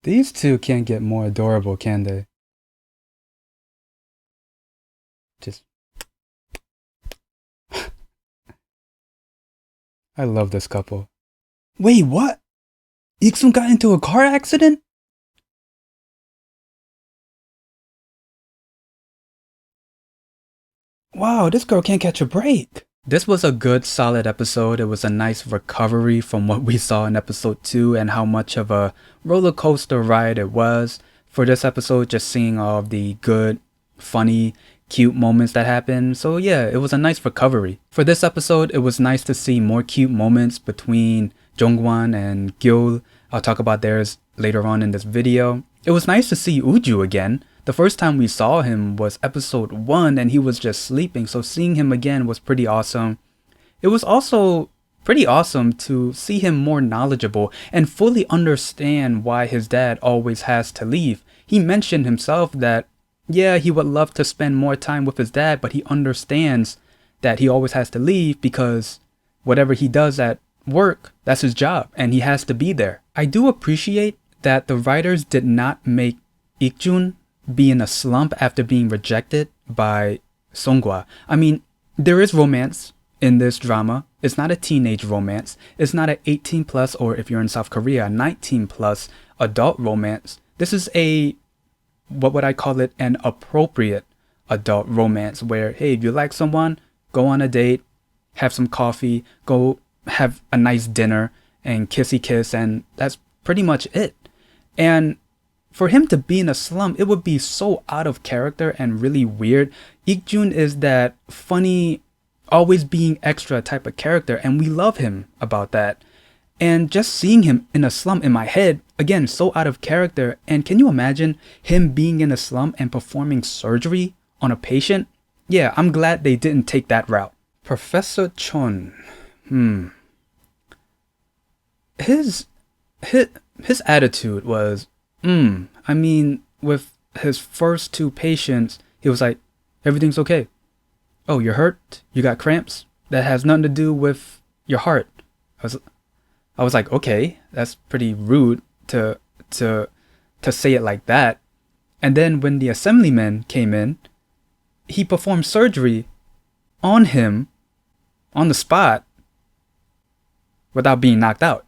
These two can't get more adorable, can they? Just, I love this couple. Wait, what? IkSoon got into a car accident? Wow, this girl can't catch a break. This was a good, solid episode. It was a nice recovery from what we saw in episode 2 and how much of a roller coaster ride it was. For this episode, just seeing all of the good, funny, cute moments that happened. So yeah, it was a nice recovery. For this episode, it was nice to see more cute moments between Jeong Won and Gyul. I'll talk about theirs later on in this video. It was nice to see Uju again. The first time we saw him was episode 1 and he was just sleeping, so seeing him again was pretty awesome. It was also pretty awesome to see him more knowledgeable and fully understand why his dad always has to leave. He mentioned himself that, yeah, he would love to spend more time with his dad, but he understands that he always has to leave because whatever he does at work, that's his job and he has to be there. I do appreciate that the writers did not make IkJoon be in a slump after being rejected by SongHwa. I mean, there is romance in this drama. It's not a teenage romance. It's not an 18 plus, or if you're in South Korea, 19 plus adult romance. This is a, what would I call it, an appropriate adult romance where, hey, if you like someone, go on a date, have some coffee, go have a nice dinner and kissy kiss, and that's pretty much it. And for him to be in a slump, it would be so out of character and really weird. IkJoon is that funny, always being extra type of character, and we love him about that. And just seeing him in a slump in my head, again, so out of character. And can you imagine him being in a slump and performing surgery on a patient? Yeah, I'm glad they didn't take that route. Professor Chon. His attitude was, I mean, with his first 2 patients, he was like, everything's okay. Oh, you're hurt? You got cramps? That has nothing to do with your heart. I was like, okay, that's pretty rude to say it like that. And then when the assemblyman came in, he performed surgery on him on the spot without being knocked out.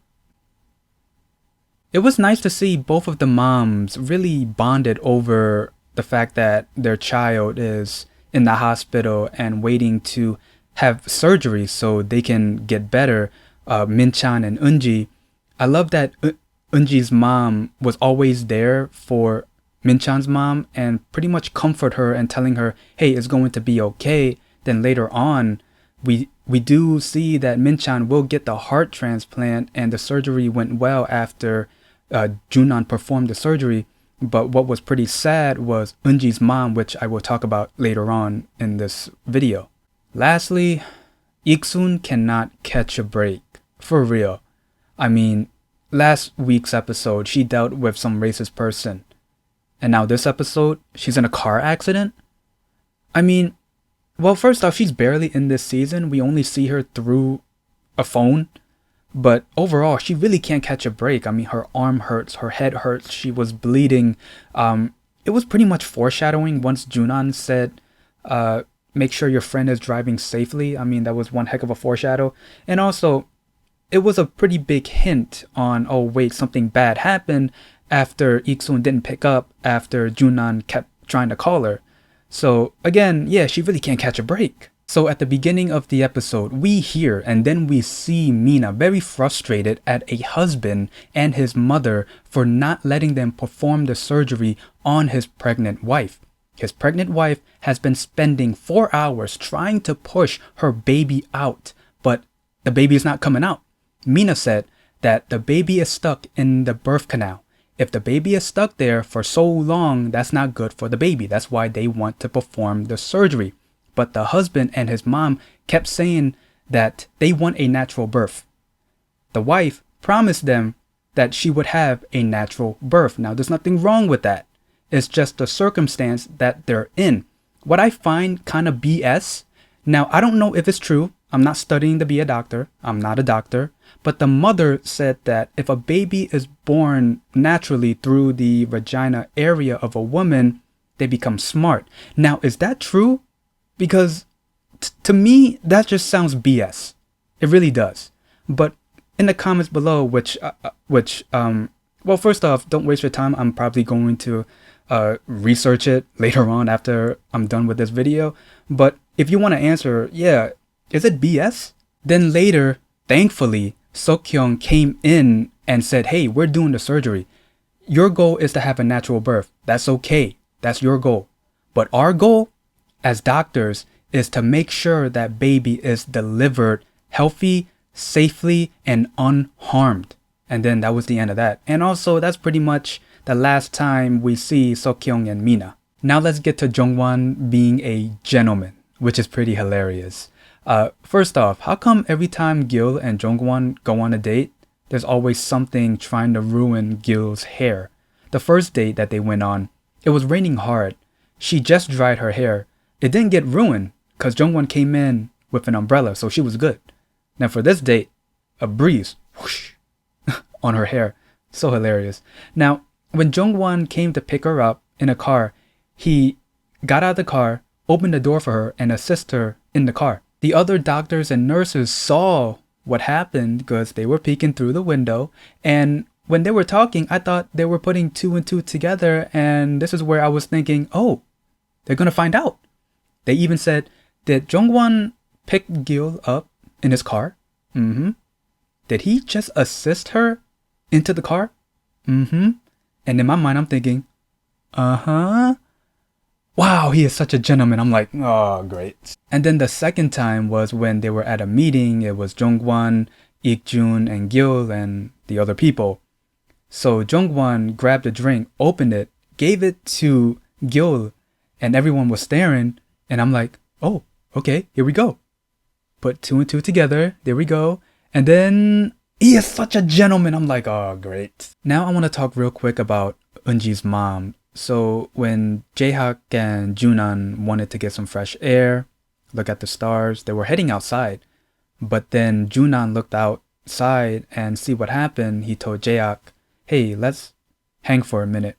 It was nice to see both of the moms really bonded over the fact that their child is in the hospital and waiting to have surgery so they can get better. Min-chan and Eunji. I love that Eunji's mom was always there for Min-chan's mom and pretty much comfort her and telling her, hey, it's going to be okay. Then later on, we do see that Min-chan will get the heart transplant and the surgery went well after Junan performed the surgery. But what was pretty sad was Eunji's mom, which I will talk about later on in this video. Lastly, IkSoon cannot catch a break. For real. I mean, last week's episode, she dealt with some racist person. And now this episode, she's in a car accident? I mean, well, first off, she's barely in this season. We only see her through a phone. But overall, she really can't catch a break. I mean, her arm hurts, her head hurts, she was bleeding. It was pretty much foreshadowing once Junan said, make sure your friend is driving safely. I mean, that was one heck of a foreshadow. And also, it was a pretty big hint on, oh wait, something bad happened after IkSoon didn't pick up after Junan kept trying to call her. So again, yeah, she really can't catch a break. So at the beginning of the episode, we hear and then we see Mina very frustrated at a husband and his mother for not letting them perform the surgery on his pregnant wife. His pregnant wife has been spending 4 hours trying to push her baby out, but the baby is not coming out. Mina said that the baby is stuck in the birth canal. If the baby is stuck there for so long, that's not good for the baby. That's why they want to perform the surgery. But the husband and his mom kept saying that they want a natural birth. The wife promised them that she would have a natural birth. Now, there's nothing wrong with that. It's just the circumstance that they're in. What I find kind of BS, now I don't know if it's true. I'm not studying to be a doctor. I'm not a doctor. But the mother said that if a baby is born naturally through the vagina area of a woman, they become smart. Now, is that true? Because to me, that just sounds BS. It really does. But in the comments below, well, first off, don't waste your time. I'm probably going to research it later on after I'm done with this video. But if you want to answer, yeah, is it BS? Then later, thankfully, Seok Hyeong came in and said, hey, we're doing the surgery. Your goal is to have a natural birth. That's okay. That's your goal. But our goal as doctors is to make sure that baby is delivered healthy, safely, and unharmed. And then that was the end of that. And also, that's pretty much the last time we see Seok Hyeong and Min A. Now let's get to Jeong Won being a gentleman, which is pretty hilarious. First off, how come every time Gil and Jeong Won go on a date, there's always something trying to ruin Gil's hair? The first date that they went on, it was raining hard. She just dried her hair. It didn't get ruined because Jeong Won came in with an umbrella, so she was good. Now for this date, a breeze whoosh, on her hair. So hilarious. Now, when Jeong Won came to pick her up in a car, he got out of the car, opened the door for her, and assisted her in the car. The other doctors and nurses saw what happened because they were peeking through the window. And when they were talking, I thought they were putting two and two together. And this is where I was thinking, oh, they're going to find out. They even said, did Jeong Won pick Gil up in his car? Mm-hmm. Did he just assist her into the car? Mm-hmm. And in my mind, I'm thinking, uh-huh. Wow, he is such a gentleman. I'm like, oh, great. And then the second time was when they were at a meeting. It was Jeong Won, IkJoon, and Gil, and the other people. So Jeong Won grabbed a drink, opened it, gave it to Gil, and everyone was staring. And I'm like, oh, okay, here we go. Put two and two together. There we go. And then he is such a gentleman. I'm like, oh, great. Now I want to talk real quick about Eunji's mom. So when Jaehyuk and Junan wanted to get some fresh air, look at the stars, they were heading outside. But then Junan looked outside and see what happened. He told Jaehyuk, hey, let's hang for a minute.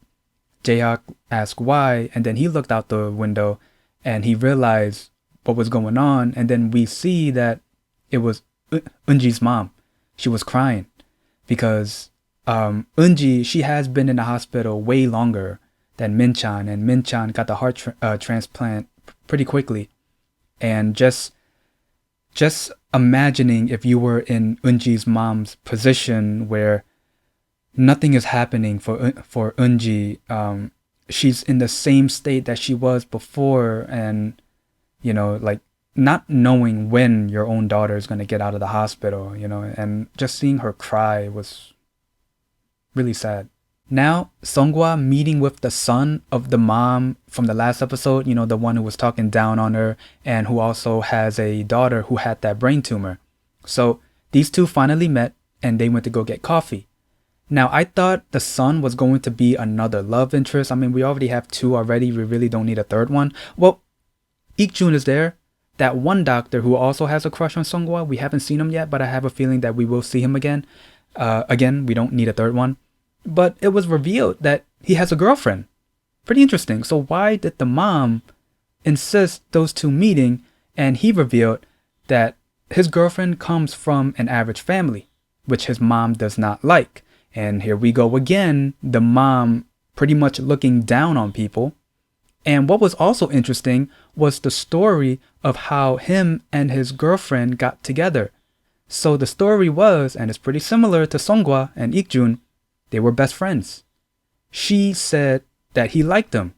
Jaehyuk asked why, and then he looked out the window and he realized what was going on. And then we see that it was Eunji's mom. She was crying because Eunji, she has been in the hospital way longer than Min-chan, and Min-chan got the heart transplant pretty quickly. And just imagining if you were in Eunji's mom's position where nothing is happening for Eunji, she's in the same state that she was before, and you know, like not knowing when your own daughter is going to get out of the hospital, you know, and just seeing her cry was really sad. Now, SongHwa meeting with the son of the mom from the last episode, you know, the one who was talking down on her and who also has a daughter who had that brain tumor. So these two finally met and they went to go get coffee. Now, I thought the son was going to be another love interest. I mean, we already have two already. We really don't need a third one. Well, IkJoon is there. That one doctor who also has a crush on SongHwa. We haven't seen him yet, but I have a feeling that we will see him again. Again, we don't need a third one. But it was revealed that he has a girlfriend. Pretty interesting. So why did the mom insist those two meeting, and he revealed that his girlfriend comes from an average family, which his mom does not like. And here we go again, the mom pretty much looking down on people. And what was also interesting was the story of how him and his girlfriend got together. So the story was, and it's pretty similar to SongHwa and IkJoon, they were best friends. She said that he liked them,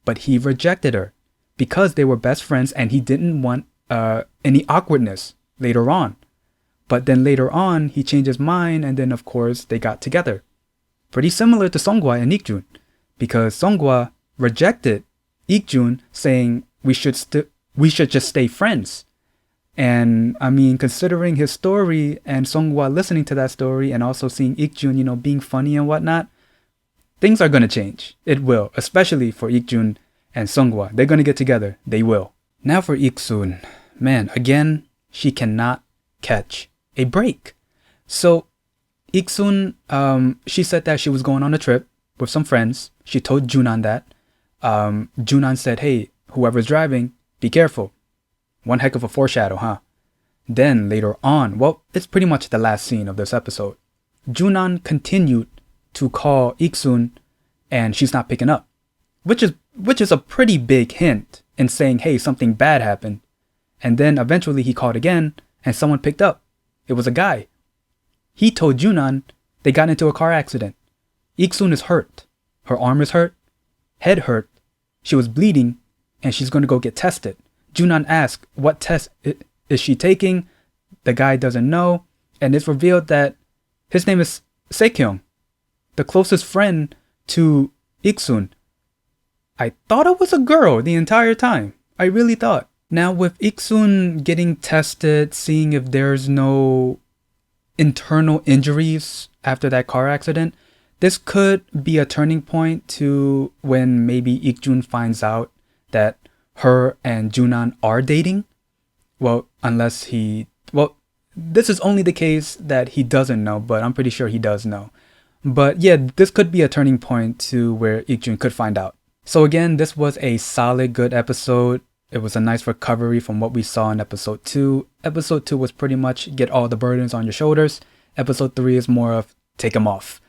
but he rejected her because they were best friends and he didn't want any awkwardness later on. But then later on, he changed his mind, and then of course they got together. Pretty similar to SongHwa and IkJoon, because SongHwa rejected IkJoon, saying we should just stay friends. And I mean, considering his story and SongHwa listening to that story and also seeing IkJoon, you know, being funny and whatnot, things are going to change. It will, especially for IkJoon and SongHwa. They're going to get together. They will. Now for IkSoon. Man, again, she cannot catch a break. So IkSoon, she said that she was going on a trip with some friends. She told Junan that. Junan said, hey, whoever's driving, be careful. One heck of a foreshadow, huh? Then later on, well, it's pretty much the last scene of this episode. Junan continued to call IkSoon and she's not picking up, which is a pretty big hint in saying, hey, something bad happened. And then eventually he called again and someone picked up. It was a guy. He told Junan they got into a car accident. IkSoon is hurt. Her arm is hurt, head hurt, she was bleeding, and she's going to go get tested. Junan asked, what test is she taking? The guy doesn't know, and it's revealed that his name is Seok Hyeong, the closest friend to IkSoon. I thought it was a girl the entire time. I really thought. Now with IkSoon getting tested, seeing if there's no internal injuries after that car accident, this could be a turning point to when maybe IkJoon finds out that her and Junan are dating. Well, this is only the case that he doesn't know, but I'm pretty sure he does know. But yeah, this could be a turning point to where IkJoon could find out. So again, this was a solid, good episode. It was a nice recovery from what we saw in episode 2. Episode 2 was pretty much get all the burdens on your shoulders. Episode 3 is more of take them off.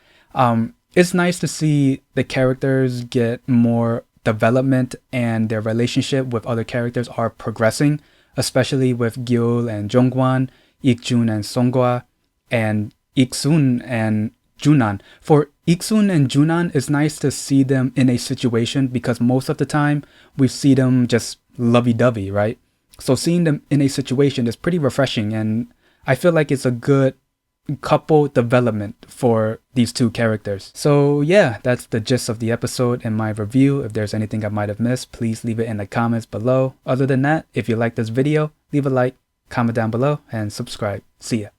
It's nice to see the characters get more development and their relationship with other characters are progressing, especially with Gil and Jeong Won, IkJoon and SongHwa, and IkSoon and Junan. For IkSoon and Junan, it's nice to see them in a situation because most of the time we see them just lovey-dovey, right? So seeing them in a situation is pretty refreshing, and I feel like it's a good couple development for these two characters. So yeah, that's the gist of the episode and my review. If there's anything I might have missed, please leave it in the comments below. Other than that, if you like this video, leave a like, comment down below, and subscribe. See ya.